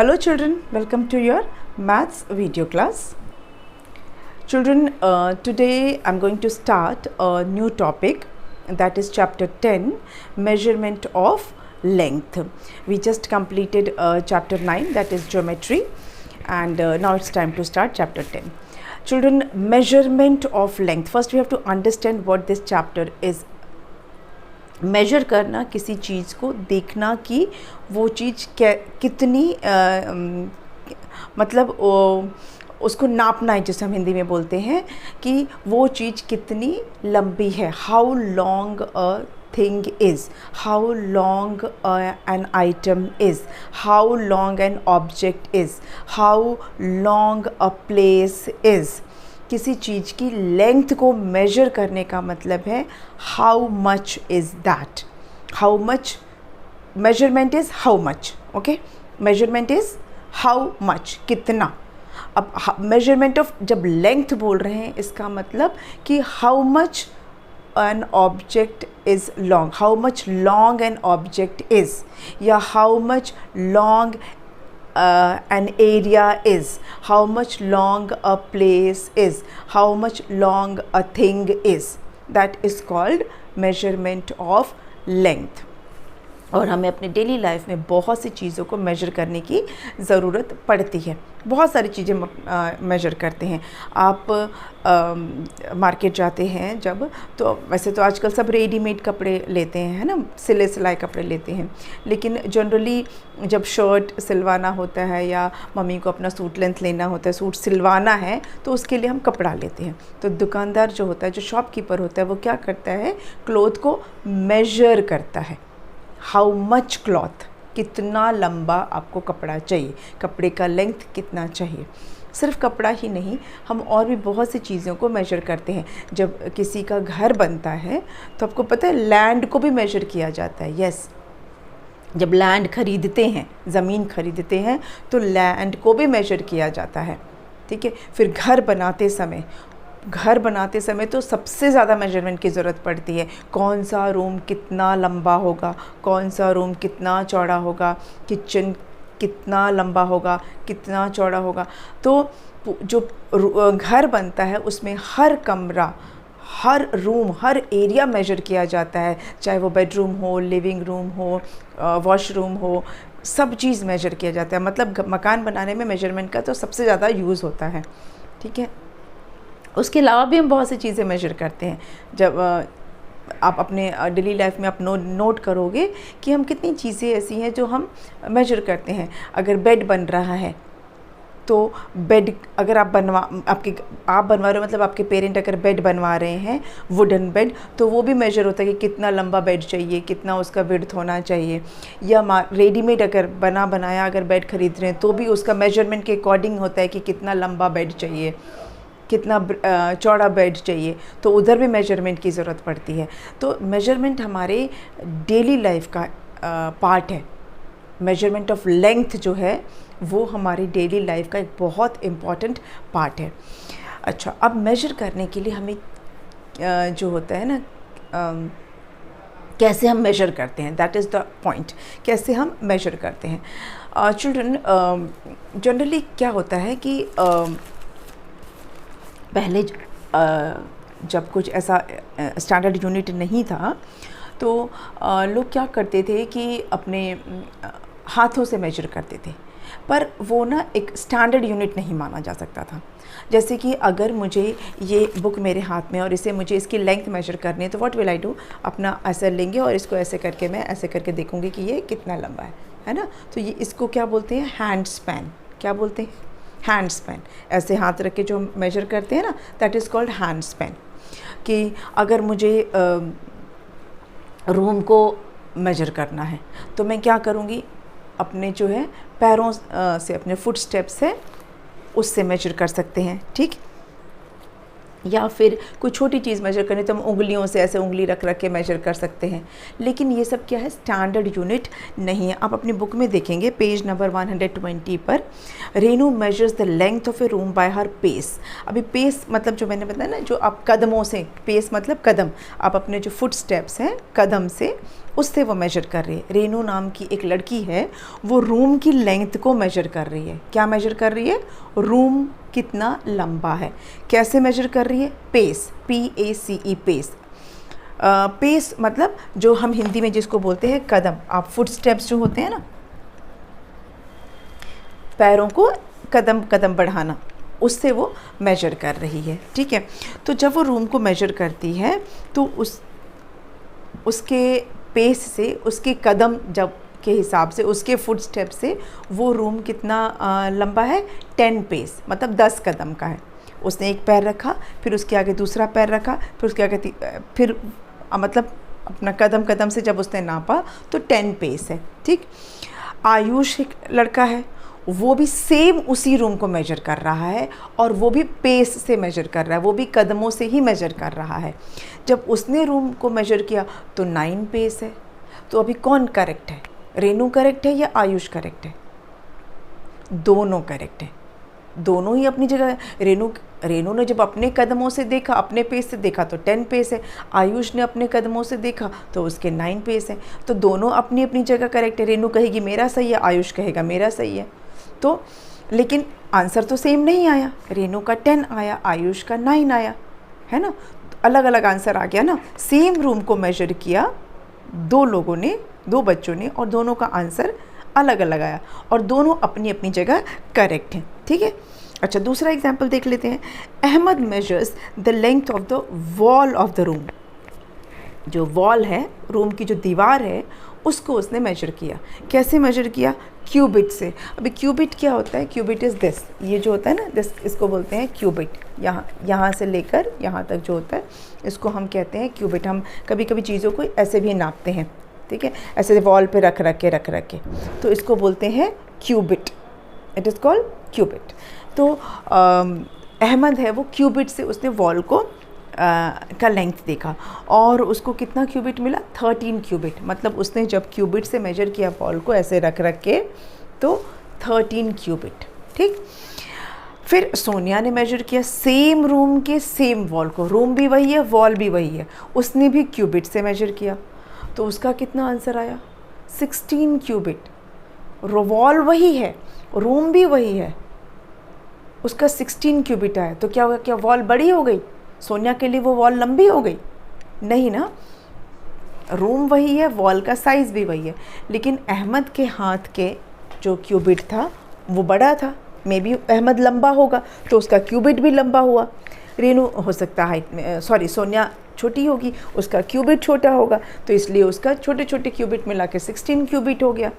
Hello children, welcome to your maths video class. Children, today I'm going to start a new topic, that is chapter 10, measurement of length. We just completed chapter 9, that is geometry, and now it's time to start chapter 10. Children, measurement of length. First we have to understand what this chapter is. Measure करना, किसी चीज़ को देखना कि वो चीज़ कितनी मतलब उसको नापना है, जैसे हम हिंदी में बोलते हैं कि वो चीज़ कितनी लंबी है. How long a thing is, how long an item is, how long an object is, how long a place is. किसी चीज़ की लेंथ को मेजर करने का मतलब है how much is that. How much, measurement is how much. Okay, measurement is how much, कितना. अब measurement of जब लेंथ बोल रहे हैं, इसका मतलब कि how much an object is long, how much long an object is, या how much long an area is, how much long a place is, how much long a thing is. That is called measurement of length. और हमें अपने daily life में बहुत सी चीज़ों को major करने की ज़रूरत पड़ती है. बहुत सारी चीज़ें मेजर करते हैं. आप मार्केट जाते हैं जब, तो वैसे तो आजकल सब रेडीमेड कपड़े लेते हैं, है ना, सिले सिलाई कपड़े लेते हैं. लेकिन जनरली जब शर्ट सिलवाना होता है या मम्मी को अपना सूट लेंथ लेना होता है, सूट सिलवाना है, तो उसके लिए हम कपड़ा लेते हैं. तो दुकानदार जो होता है, जो शॉपकीपर होता है, वो क्या करता है, क्लॉथ को मेजर करता है. हाउ मच क्लॉथ, कितना लंबा आपको कपड़ा चाहिए, कपड़े का लेंथ कितना चाहिए. सिर्फ कपड़ा ही नहीं, हम और भी बहुत सी चीज़ों को मेजर करते हैं. जब किसी का घर बनता है तो आपको पता है लैंड को भी मेजर किया जाता है. यस, जब लैंड खरीदते हैं, ज़मीन खरीदते हैं, तो लैंड को भी मेजर किया जाता है. ठीक है. फिर घर बनाते समय तो सबसे ज़्यादा मेजरमेंट की ज़रूरत पड़ती है. कौन सा रूम कितना लंबा होगा, कौन सा रूम कितना चौड़ा होगा, किचन कितना लंबा होगा, कितना चौड़ा होगा. तो जो घर बनता है उसमें हर कमरा, हर रूम, हर एरिया मेजर किया जाता है. चाहे वो बेडरूम हो, लिविंग रूम हो, वॉशरूम हो, सब चीज़ मेजर किया जाता है. मतलब मकान बनाने में मेजरमेंट का तो सबसे ज़्यादा यूज़ होता है. ठीक है. उसके अलावा भी हम बहुत सी चीज़ें मेजर करते हैं. जब आप अपने डेली लाइफ में आप नोट करोगे कि हम कितनी चीज़ें ऐसी हैं जो हम मेजर करते हैं. अगर बेड बन रहा है तो बेड अगर आप बनवा रहे हो, मतलब आपके पेरेंट अगर बेड बनवा रहे हैं, वुडन बेड, तो वो भी मेजर होता है कि कितना लंबा बेड चाहिए, कितना उसका विड्थ होना चाहिए. या रेडीमेड अगर बनाया अगर बेड खरीद रहे हैं, तो भी उसका मेजरमेंट के अकॉर्डिंग होता है कि कितना लंबा बेड चाहिए, कितना चौड़ा बेड चाहिए. तो उधर भी मेजरमेंट की ज़रूरत पड़ती है. तो मेजरमेंट हमारे डेली लाइफ का पार्ट है. मेजरमेंट ऑफ लेंथ जो है वो हमारी डेली लाइफ का एक बहुत इम्पॉर्टेंट पार्ट है. अच्छा, अब मेजर करने के लिए हमें जो होता है ना, कैसे हम मेजर करते हैं, दैट इज़ द पॉइंट. कैसे हम मेजर करते हैं. चिल्ड्रन, जनरली क्या होता है कि पहले जब कुछ ऐसा स्टैंडर्ड यूनिट नहीं था, तो लोग क्या करते थे कि अपने हाथों से मेजर करते थे. पर वो ना एक स्टैंडर्ड यूनिट नहीं माना जा सकता था. जैसे कि अगर मुझे ये बुक मेरे हाथ में और इसे मुझे इसकी लेंथ मेजर करनी है, तो व्हाट विल आई डू, अपना ऐसे लेंगे और इसको ऐसे करके मैं ऐसे करके देखूँगी कि ये कितना लंबा है ना. तो ये इसको क्या बोलते हैं, हैंड स्पैन. क्या बोलते हैं, हैंड स्पैन. ऐसे हाथ रख के जो मेजर करते हैं ना, that is called hand span. कि अगर मुझे रूम को मेजर करना है, तो मैं क्या करूँगी, अपने जो है पैरों से, अपने फुट स्टेप से उससे मेजर कर सकते हैं. ठीक. या फिर कोई छोटी चीज़ मेजर करनी तो हम उंगलियों से ऐसे उंगली रख के मेजर कर सकते हैं. लेकिन ये सब क्या है, स्टैंडर्ड यूनिट नहीं है. आप अपनी बुक में देखेंगे पेज नंबर 120 पर, Renu measures the length of a room by her pace. अभी पेस मतलब जो मैंने बताया ना, जो आप कदमों से, पेस मतलब कदम, आप अपने जो फुट स्टेप्स हैं कदम से उससे वो मेजर कर रही है। रेनू नाम की एक लड़की है, वो रूम की लेंथ को मेजर कर रही है। क्या मेजर कर रही है? रूम कितना लंबा है। कैसे मेजर कर रही है? Pace, PACE, pace. पेस मतलब जो हम हिंदी में जिसको बोलते हैं कदम, आप फुट स्टेप्स जो होते हैं ना, पैरों को कदम कदम बढ़ाना, उससे वो मेजर कर रही है। ठीक है, तो जब वो रूम को मेजर करती है तो उसके पेस से, उसके कदम जब के हिसाब से, उसके फुट स्टेप से वो रूम कितना लंबा है? 10 पेस, मतलब 10 कदम का है। उसने एक पैर रखा, फिर उसके आगे दूसरा पैर रखा, फिर उसके आगे फिर मतलब अपना कदम कदम से जब उसने नापा तो 10 पेस है। ठीक। आयुष एक लड़का है, वो भी सेम उसी रूम को मेजर कर रहा है और वो भी पेस से मेजर कर रहा है, वो भी कदमों से ही मेजर कर रहा है। जब उसने रूम को मेजर किया तो 9 पेस है। तो अभी कौन करेक्ट है? रेनू करेक्ट है या आयुष करेक्ट है? दोनों करेक्ट है, दोनों ही अपनी जगह। रेनू ने जब अपने कदमों से देखा, अपने पेस से देखा तो 10 पेस है। आयुष ने अपने कदमों से देखा तो उसके 9 पेस है। तो दोनों अपनी अपनी जगह करेक्ट है। रेनू कहेगी मेरा सही है, आयुष कहेगा मेरा सही है। तो लेकिन आंसर तो सेम नहीं आया। रेनू का 10 आया, आयुष का 9 आया, है ना। अलग अलग आंसर आ गया ना। सेम रूम को मेजर किया दो लोगों ने, दो बच्चों ने, और दोनों का आंसर अलग अलग आया और दोनों अपनी अपनी जगह करेक्ट हैं। ठीक है। अच्छा, दूसरा एग्जाम्पल देख लेते हैं। Ahmed measures the length of the wall of the room. जो वॉल है, रूम की जो दीवार है, उसको उसने मेजर किया। कैसे मेजर किया? क्यूबिट से। अभी क्यूबिट क्या होता है? क्यूबिट इज़ दिस, ये जो होता है ना दिस, इसको बोलते हैं क्यूबिट। यहाँ से लेकर यहाँ तक जो होता है इसको हम कहते हैं क्यूबिट। हम कभी कभी चीज़ों को ऐसे भी नापते हैं, ठीक है, ऐसे वॉल पे रख रख के, तो इसको बोलते हैं cubit. It is called cubit. तो अहमद है, वो क्यूबिट से उसने वॉल को का लेंथ देखा और उसको कितना क्यूबिट मिला? 13 क्यूबिट। मतलब उसने जब क्यूबिट से मेजर किया वॉल को ऐसे रख के, तो 13 क्यूबिट। ठीक। फिर सोनिया ने मेजर किया सेम रूम के सेम वॉल को, रूम भी वही है, वॉल भी वही है, उसने भी क्यूबिट से मेजर किया। तो उसका कितना आंसर आया? 16 क्यूबिट। वॉल वही है, रूम भी वही है, उसका 16 क्यूबिट आया। तो क्या होगा? क्या वॉल बड़ी हो गई? सोनिया के लिए वो वॉल लंबी हो गई? नहीं ना, रूम वही है, वॉल का साइज़ भी वही है, लेकिन अहमद के हाथ के जो क्यूबिट था वो बड़ा था। मे बी अहमद लंबा होगा तो उसका क्यूबिट भी लंबा हुआ। रेनू हो सकता हाइट में, सोनिया छोटी होगी, उसका क्यूबिट छोटा होगा, तो इसलिए उसका छोटे छोटे क्यूबिट मिला के 16 क्यूबिट हो गया।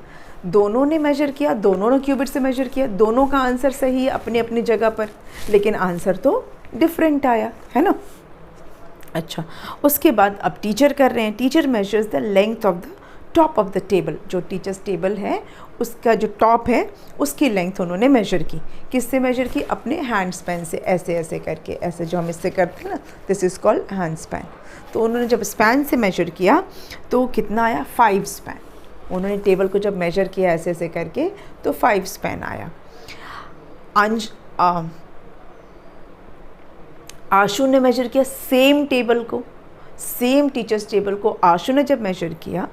दोनों ने मेजर किया, दोनों ने क्यूबिट से मेजर किया, दोनों का आंसर सही है अपनी अपनी जगह पर, लेकिन आंसर तो डिफरेंट आया, है ना। अच्छा, उसके बाद अब टीचर कर रहे हैं। Teacher measures the length of the top of the table. जो टीचर्स टेबल है उसका जो टॉप है उसकी लेंथ उन्होंने मेजर की। किससे मेजर की? अपने हैंड स्पैन से, ऐसे ऐसे करके, ऐसे जो हम इससे करते हैं ना, this is called hand span. तो उन्होंने जब स्पैन से मेजर किया तो कितना आया? 5 स्पैन। उन्होंने टेबल को जब मेजर किया ऐसे ऐसे करके तो 5 स्पैन आया। आशु ने मेजर किया सेम टेबल को, सेम टीचर्स टेबल को आशु ने जब मेजर किया,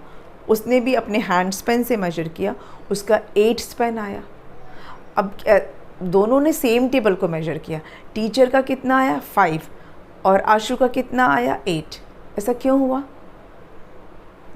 उसने भी अपने हैंड स्पैन से मेजर किया, उसका 8 स्पैन आया। अब दोनों ने सेम टेबल को मेजर किया, टीचर का कितना आया? 5 और आशु का कितना आया? 8। ऐसा क्यों हुआ?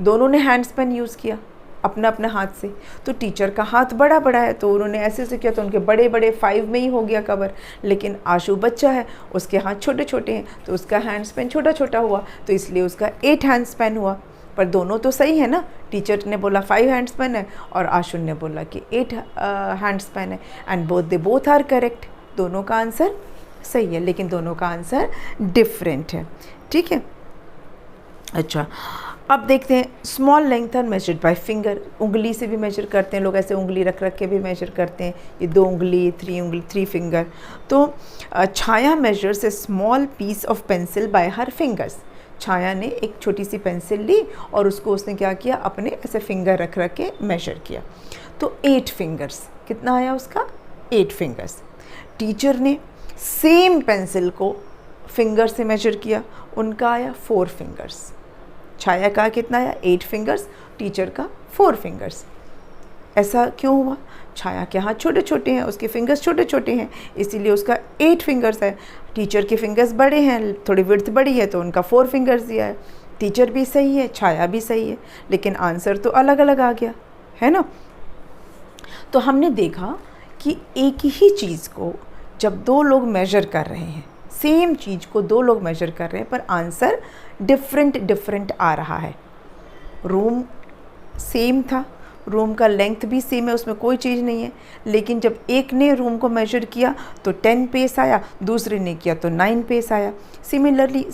दोनों ने हैंड स्पैन यूज़ किया अपना अपना हाथ से। तो टीचर का हाथ बड़ा बड़ा है तो उन्होंने ऐसे ऐसे किया तो उनके बड़े बड़े 5 में ही हो गया कवर। लेकिन आशु बच्चा है, उसके हाथ छोटे छोटे हैं तो उसका हैंड स्पैन छोटा छोटा हुआ, तो इसलिए उसका 8 हैंड स्पैन हुआ। पर दोनों तो सही है ना, टीचर ने बोला 5 हैंड स्पैन है और आशु ने बोला कि 8 हैंड स्पैन है, एंड बोथ आर करेक्ट। दोनों का आंसर सही है, लेकिन दोनों का आंसर डिफरेंट है। ठीक है। अच्छा, अब देखते हैं small length are measured by finger. उंगली से भी मेजर करते हैं लोग, ऐसे उंगली रख के भी मेजर करते हैं, ये 2 उंगली, 3 फिंगर। तो Chhaya measures a small piece of pencil by her fingers. Chhaya ने एक छोटी सी पेंसिल ली और उसको उसने क्या किया? अपने ऐसे फिंगर रख के मेजर किया। तो 8 फिंगर्स। कितना आया उसका? 8 फिंगर्स। टीचर ने सेम पेंसिल को फिंगर से मेजर किया, उनका आया 4 फिंगर्स। छाया का कितना आया 8 फिंगर्स, टीचर का 4 फिंगर्स। ऐसा क्यों हुआ? छाया के हाथ छोटे छोटे हैं, उसके फिंगर्स छोटे छोटे हैं, इसीलिए उसका 8 फिंगर्स है। टीचर के फिंगर्स बड़े हैं, थोड़ी विड्थ बड़ी है, तो उनका 4 फिंगर्स दिया है। टीचर भी सही है, छाया भी सही है, लेकिन आंसर तो अलग अलग आ गया है ना। तो हमने देखा कि एक ही चीज़ को जब दो लोग मेजर कर रहे हैं, सेम चीज़ को दो लोग मेजर कर रहे हैं, पर आंसर डिफरेंट आ रहा है। रूम सेम था, रूम का लेंथ भी सेम है, उसमें कोई चीज़ नहीं है, लेकिन जब एक ने रूम को मेजर किया तो 10 पेस आया, दूसरे ने किया तो 9 पेस आया। सिमिलरली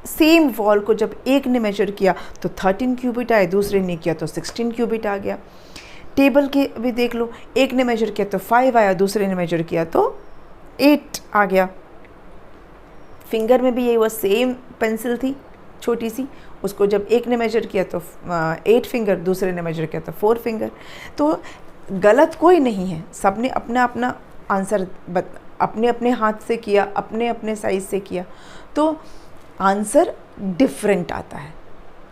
सेम वॉल को जब एक ने मेजर किया तो 13 क्यूबिट आए, दूसरे ने किया तो 16 क्यूबिट आ गया। टेबल के भी देख लो, एक ने मेजर किया तो 5 आया, दूसरे ने मेजर किया तो 8 आ गया। फिंगर में भी यही हुआ, सेम पेंसिल थी छोटी सी, उसको जब एक ने मेजर किया तो 8 फिंगर, दूसरे ने मेजर किया तो 4 फिंगर। तो गलत कोई नहीं है, सब ने अपना अपना आंसर अपने अपने हाथ से किया, अपने अपने साइज़ से किया, तो आंसर डिफरेंट आता है।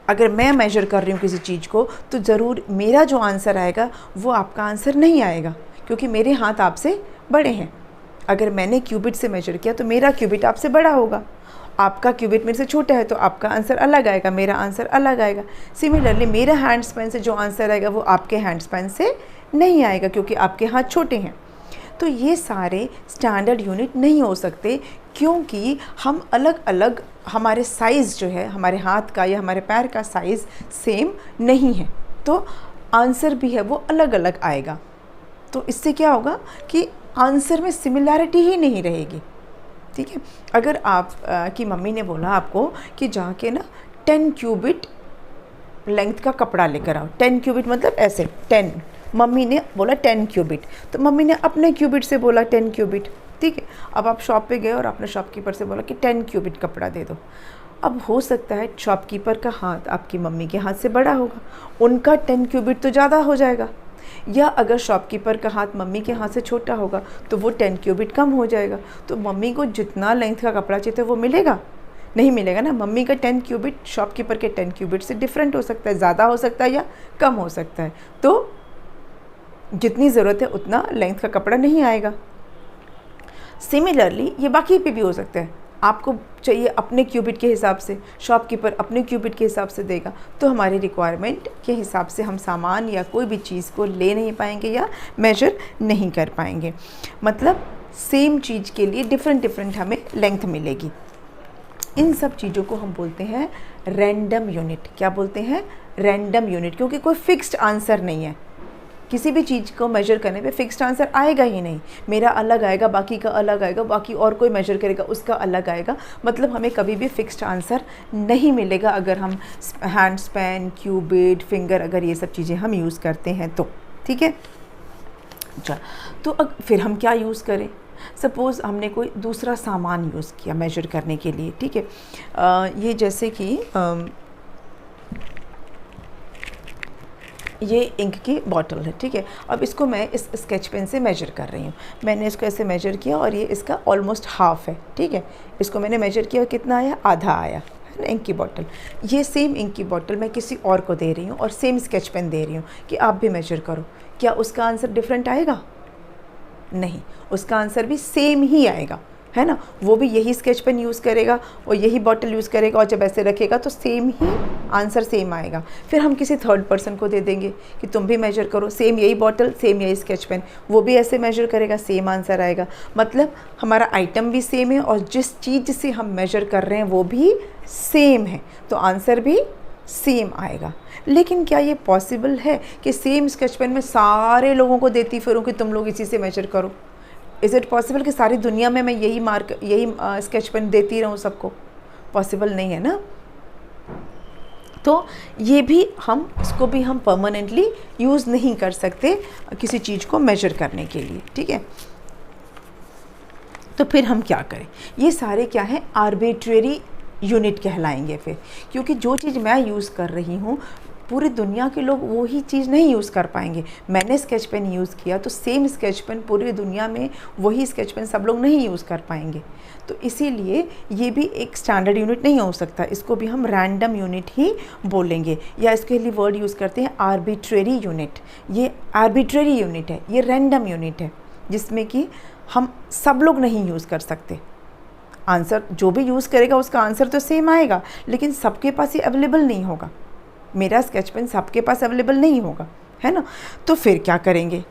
अगर मैं मेजर कर रही हूँ किसी चीज़ को तो ज़रूर मेरा जो आंसर आएगा वो आपका आंसर नहीं आएगा, क्योंकि मेरे हाथ आपसे बड़े हैं। अगर मैंने क्यूबिट से मेजर किया तो मेरा क्यूबिट आपसे बड़ा होगा, आपका क्यूबिट मेरे से छोटा है तो आपका आंसर अलग आएगा, मेरा आंसर अलग आएगा। सिमिलरली मेरा हैंड स्पैन से जो आंसर आएगा वो आपके हैंड स्पैन से नहीं आएगा, क्योंकि आपके हाथ छोटे हैं। तो ये सारे स्टैंडर्ड यूनिट नहीं हो सकते, क्योंकि हम अलग अलग, हमारे साइज़ जो है, हमारे हाथ का या हमारे पैर का साइज़ सेम नहीं है, तो आंसर भी है वो अलग अलग आएगा। तो इससे क्या होगा कि आंसर में सिमिलैरिटी ही नहीं रहेगी। ठीक है, अगर आप की मम्मी ने बोला आपको कि जाके ना 10 क्यूबिट लेंथ का कपड़ा लेकर आओ, 10 क्यूबिट मतलब ऐसे 10, मम्मी ने बोला 10 क्यूबिट, तो मम्मी ने अपने क्यूबिट से बोला 10 क्यूबिट। ठीक है, अब आप शॉप पे गए और आपने शॉपकीपर से बोला कि 10 क्यूबिट कपड़ा दे दो। अब हो सकता है शॉपकीपर का हाथ आपकी मम्मी के हाथ से बड़ा होगा, उनका 10 क्यूबिट तो ज़्यादा हो जाएगा, या अगर शॉपकीपर का हाथ मम्मी के हाथ से छोटा होगा तो वो 10 क्यूबिट कम हो जाएगा। तो मम्मी को जितना लेंथ का कपड़ा चाहिए वो मिलेगा नहीं मिलेगा ना। मम्मी का 10 क्यूबिट शॉपकीपर के 10 क्यूबिट से डिफरेंट हो सकता है, ज़्यादा हो सकता है या कम हो सकता है, तो जितनी ज़रूरत है उतना लेंथ का कपड़ा नहीं आएगा। सिमिलरली ये बाकी पे भी हो सकता है, आपको चाहिए अपने क्यूबिट के हिसाब से, शॉपकीपर अपने क्यूबिट के हिसाब से देगा, तो हमारी रिक्वायरमेंट के हिसाब से हम सामान या कोई भी चीज़ को ले नहीं पाएंगे या मेजर नहीं कर पाएंगे। मतलब सेम चीज़ के लिए डिफरेंट हमें लेंथ मिलेगी। इन सब चीज़ों को हम बोलते हैं रैंडम यूनिट। क्या बोलते हैं? रैंडम यूनिट, क्योंकि कोई फिक्स्ड आंसर नहीं है। किसी भी चीज़ को मेजर करने पे फिक्स्ड आंसर आएगा ही नहीं, मेरा अलग आएगा, बाकी का अलग आएगा, बाकी और कोई मेजर करेगा उसका अलग आएगा। मतलब हमें कभी भी फिक्स्ड आंसर नहीं मिलेगा अगर हम हैंड स्पैन, क्यूबिट, फिंगर, अगर ये सब चीज़ें हम यूज़ करते हैं तो। ठीक है, अच्छा, तो फिर हम क्या यूज़ करें? सपोज़ हमने कोई दूसरा सामान यूज़ किया मेजर करने के लिए। ठीक है, ये जैसे कि ये इंक की बॉटल है। ठीक है, अब इसको मैं इस स्केच पेन से मेजर कर रही हूँ। मैंने इसको ऐसे मेजर किया और ये इसका ऑलमोस्ट हाफ है। ठीक है, इसको मैंने मेजर किया, कितना आया? आधा आया है ना, इंक की बॉटल। ये सेम इंक की बॉटल मैं किसी और को दे रही हूँ और सेम स्केच पेन दे रही हूँ कि आप भी मेजर करो। क्या उसका आंसर डिफरेंट आएगा? नहीं, उसका आंसर भी सेम ही आएगा, है ना। वो भी यही स्केच पेन यूज़ करेगा और यही बॉटल यूज़ करेगा, और जब ऐसे रखेगा तो सेम ही आंसर सेम आएगा। फिर हम किसी थर्ड पर्सन को दे देंगे कि तुम भी मेजर करो, सेम यही बॉटल, सेम यही स्केच पेन, वो भी ऐसे मेजर करेगा, सेम आंसर आएगा। मतलब हमारा आइटम भी सेम है और जिस चीज़ से हम मेजर कर रहे हैं वो भी सेम है, तो आंसर भी सेम आएगा। लेकिन क्या ये पॉसिबल है कि सेम स्केच पेन में सारे लोगों को देती फिरूँ कि तुम लोग इसी से मेजर करो? इज़ इट पॉसिबल कि सारी दुनिया में मैं यही स्केच पेन देती रहूँ सबको? पॉसिबल नहीं है ना। तो ये भी इसको भी हम परमानेंटली यूज़ नहीं कर सकते किसी चीज़ को मेजर करने के लिए। ठीक है, तो फिर हम क्या करें? ये सारे क्या है? आर्बिट्रेरी यूनिट कहलाएंगे फिर, क्योंकि जो चीज़ मैं यूज़ कर रही हूँ पूरी दुनिया के लोग वही चीज़ नहीं यूज़ कर पाएंगे। मैंने स्केच पेन यूज़ किया तो सेम स्केच पेन पूरी दुनिया में वही स्केच पेन सब लोग नहीं यूज़ कर पाएंगे। तो इसीलिए ये भी एक स्टैंडर्ड यूनिट नहीं हो सकता, इसको भी हम रैंडम यूनिट ही बोलेंगे, या इसके लिए वर्ड यूज़ करते हैं आर्बिट्रेरी यूनिट। ये आर्बिट्रेरी यूनिट है, ये रैंडम यूनिट है, जिसमें कि हम सब लोग नहीं यूज़ कर सकते। आंसर जो भी यूज़ करेगा उसका आंसर तो सेम आएगा, लेकिन सबके पास ये अवेलेबल नहीं होगा। मेरा स्केच पेन सबके पास अवेलेबल नहीं होगा, है ना। तो फिर क्या करेंगे,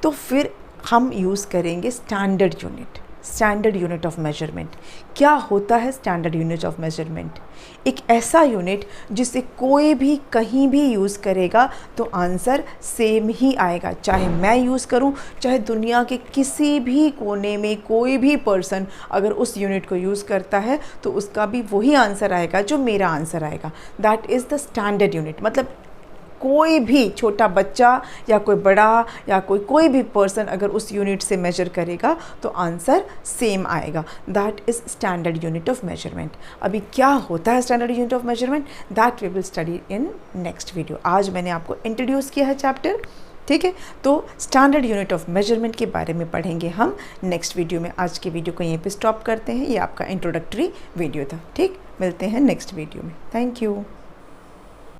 तो फिर हम यूज़ करेंगे standard unit. Standard unit of measurement क्या होता है? स्टैंडर्ड यूनिट ऑफ मेजरमेंट एक ऐसा यूनिट जिसे कोई भी कहीं भी यूज़ करेगा तो आंसर सेम ही आएगा, चाहे मैं यूज़ करूं, चाहे दुनिया के किसी भी कोने में कोई भी पर्सन अगर उस यूनिट को यूज़ करता है तो उसका भी वही आंसर आएगा जो मेरा आंसर आएगा। That is the standard unit. मतलब कोई भी छोटा बच्चा या कोई बड़ा या कोई भी पर्सन अगर उस यूनिट से मेजर करेगा तो आंसर सेम आएगा। That is standard unit of measurement. अभी क्या होता है standard unit of measurement, that we will study in next video. आज मैंने आपको इंट्रोड्यूस किया है चैप्टर, ठीक है। तो स्टैंडर्ड यूनिट ऑफ मेजरमेंट के बारे में पढ़ेंगे हम नेक्स्ट वीडियो में। आज की वीडियो को यहीं पे स्टॉप करते हैं, ये आपका इंट्रोडक्टरी वीडियो था, ठीक। मिलते हैं नेक्स्ट वीडियो में। Thank you.